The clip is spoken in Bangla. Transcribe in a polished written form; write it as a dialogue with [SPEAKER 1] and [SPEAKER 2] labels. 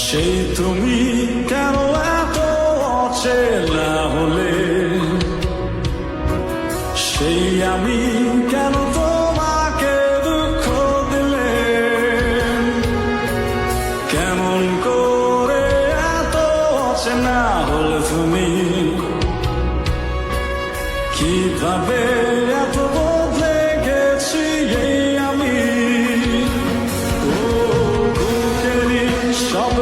[SPEAKER 1] সেই তুমি কেন এত অচেনা হলে, সেই আমি কেন তোমাকে দুঃখ দিলে, কেমন করে এত অচেনা হলে তুমি, কিভাবে এত বদলে গেছি এই আমি। ও বুকেরই সব